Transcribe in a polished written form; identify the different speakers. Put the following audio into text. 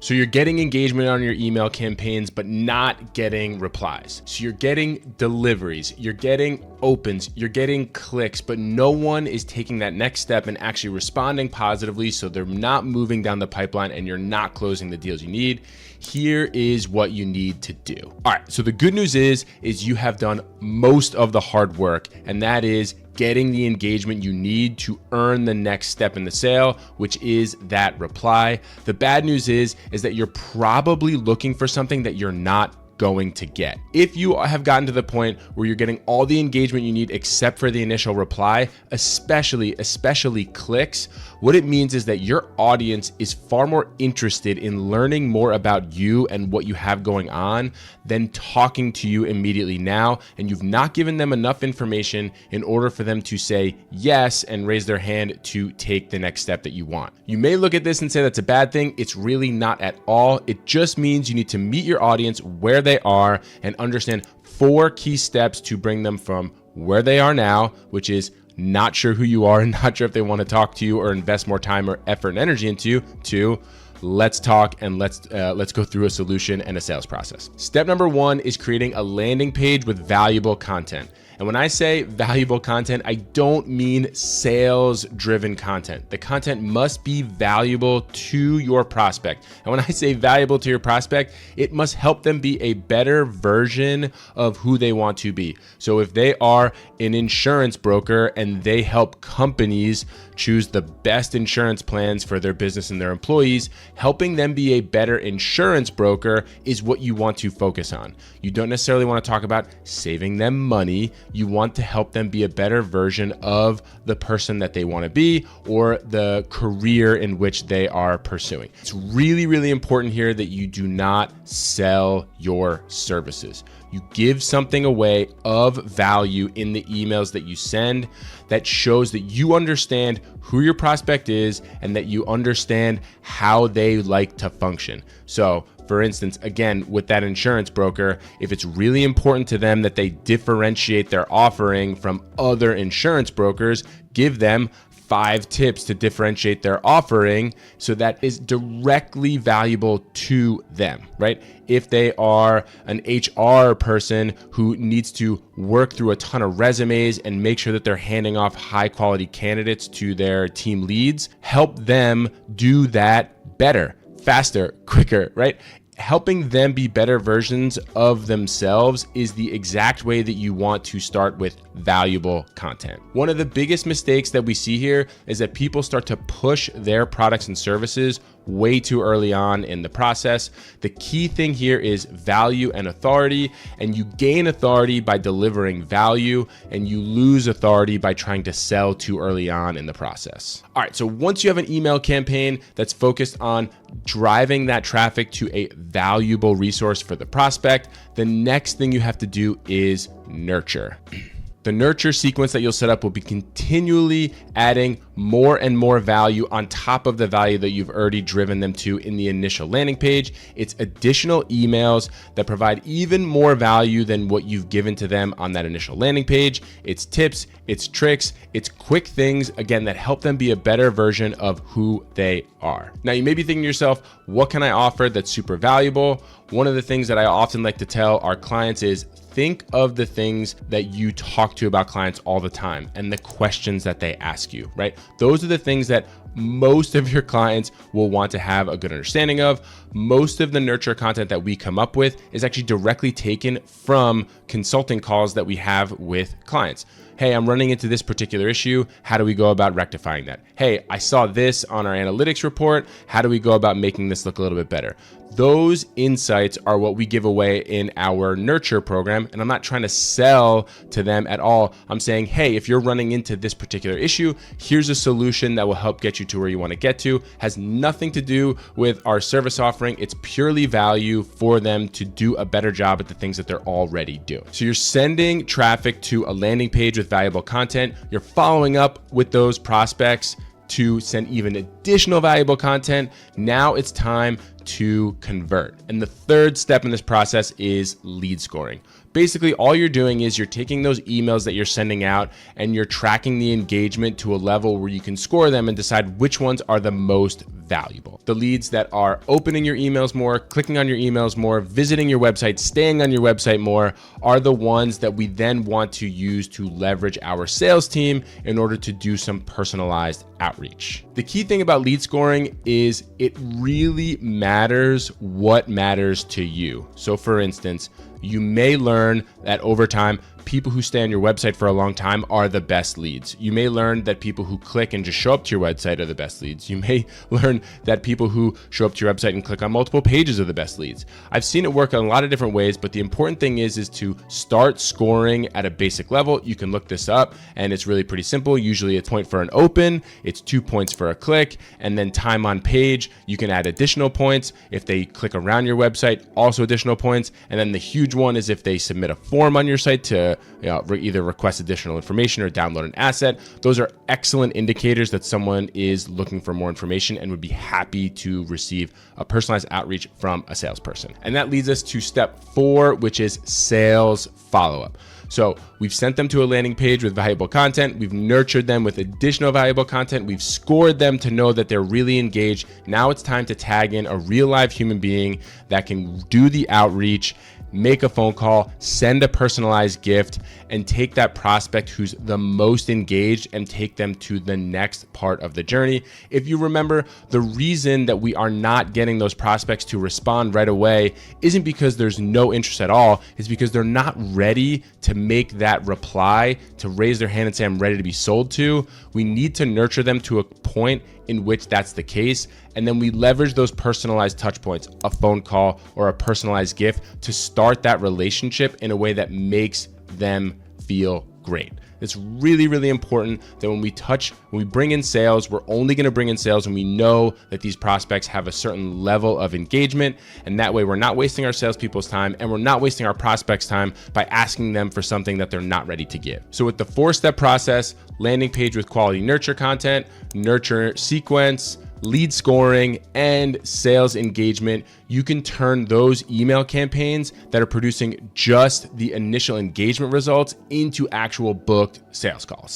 Speaker 1: So you're getting engagement on your email campaigns, but not getting replies. So you're getting deliveries, you're getting opens, you're getting clicks, but no one is taking that next step and actually responding positively. So they're not moving down the pipeline and you're not closing the deals you need. Here is what you need to do. All right, so the good news is you have done most of the hard work, and that is getting the engagement you need to earn the next step in the sale, which is that reply. The bad news is that you're probably looking for something that you're not going to get. If you have gotten to the point where you're getting all the engagement you need except for the initial reply, especially clicks, what it means is that your audience is far more interested in learning more about you and what you have going on than talking to you immediately now, and you've not given them enough information in order for them to say yes and raise their hand to take the next step that you want. You may look at this and say that's a bad thing. It's really not at all. It just means you need to meet your audience where they are and understand 4 key steps to bring them from where they are now, which is not sure who you are and not sure if they want to talk to you or invest more time or effort and energy into you, to let's talk and let's go through a solution and a sales process. Step number 1 is creating a landing page with valuable content. And when I say valuable content, I don't mean sales-driven content. The content must be valuable to your prospect. And when I say valuable to your prospect, it must help them be a better version of who they want to be. So if they are an insurance broker and they help companies choose the best insurance plans for their business and their employees, helping them be a better insurance broker is what you want to focus on. You don't necessarily want to talk about saving them money. You want to help them be a better version of the person that they want to be or the career in which they are pursuing. It's really, really important here that you do not sell your services. You give something away of value in the emails that you send that shows that you understand who your prospect is and that you understand how they like to function. So, for instance, again, with that insurance broker, if it's really important to them that they differentiate their offering from other insurance brokers, give them 5 tips to differentiate their offering so that is directly valuable to them, right? If they are an HR person who needs to work through a ton of resumes and make sure that they're handing off high quality candidates to their team leads, help them do that better, faster, quicker, right? Helping them be better versions of themselves is the exact way that you want to start with valuable content. One of the biggest mistakes that we see here is that people start to push their products and services way too early on in the process. The key thing here is value and authority, and you gain authority by delivering value and you lose authority by trying to sell too early on in the process. All right, so once you have an email campaign that's focused on driving that traffic to a valuable resource for the prospect, the next thing you have to do is nurture. The nurture sequence that you'll set up will be continually adding more and more value on top of the value that you've already driven them to in the initial landing page. It's additional emails that provide even more value than what you've given to them on that initial landing page. It's tips, it's tricks, it's quick things, again, that help them be a better version of who they are. Now, you may be thinking to yourself, what can I offer that's super valuable? One of the things that I often like to tell our clients is think of the things that you talk to about clients all the time and the questions that they ask you, right? Those are the things that most of your clients will want to have a good understanding of. Most of the nurture content that we come up with is actually directly taken from consulting calls that we have with clients. Hey, I'm running into this particular issue. How do we go about rectifying that? Hey, I saw this on our analytics report. How do we go about making this look a little bit better? Those insights are what we give away in our nurture program. And I'm not trying to sell to them at all. I'm saying, hey, if you're running into this particular issue, here's a solution that will help get you to where you want to get to. Has nothing to do with our service offering. It's purely value for them to do a better job at the things that they're already doing. So you're sending traffic to a landing page with valuable content. You're following up with those prospects to send even additional valuable content. Now it's time to convert. And the third step in this process is lead scoring. Basically, all you're doing is you're taking those emails that you're sending out and you're tracking the engagement to a level where you can score them and decide which ones are the most valuable. The leads that are opening your emails more, clicking on your emails more, visiting your website, staying on your website more, are the ones that we then want to use to leverage our sales team in order to do some personalized outreach. The key thing about lead scoring is it really matters what matters to you. So for instance, you may learn that over time, people who stay on your website for a long time are the best leads. You may learn that people who click and just show up to your website are the best leads. You may learn that people who show up to your website and click on multiple pages are the best leads. I've seen it work in a lot of different ways, but the important thing is to start scoring at a basic level. You can look this up and it's really pretty simple. Usually it's 1 point for an open, it's 2 points for a click, and then time on page. You can add additional points. If they click around your website, also additional points. And then the huge one is if they submit a form on your site to either request additional information or download an asset. Those are excellent indicators that someone is looking for more information and would be happy to receive a personalized outreach from a salesperson. And that leads us to step 4, which is sales follow-up. So we've sent them to a landing page with valuable content. We've nurtured them with additional valuable content. We've scored them to know that they're really engaged. Now it's time to tag in a real live human being that can do the outreach, make a phone call, send a personalized gift, and take that prospect who's the most engaged and take them to the next part of the journey. If you remember, the reason that we are not getting those prospects to respond right away isn't because there's no interest at all. It's because they're not ready to make that reply, to raise their hand and say, I'm ready to be sold to. We need to nurture them to a point in which that's the case. And then we leverage those personalized touch points, a phone call or a personalized gift, to start that relationship in a way that makes them feel great. It's really, really important that when we bring in sales, we're only going to bring in sales when we know that these prospects have a certain level of engagement. And that way we're not wasting our salespeople's time and we're not wasting our prospects' time by asking them for something that they're not ready to give. So with the 4-step process, landing page with quality nurture content, nurture sequence, lead scoring, and sales engagement, you can turn those email campaigns that are producing just the initial engagement results into actual booked sales calls.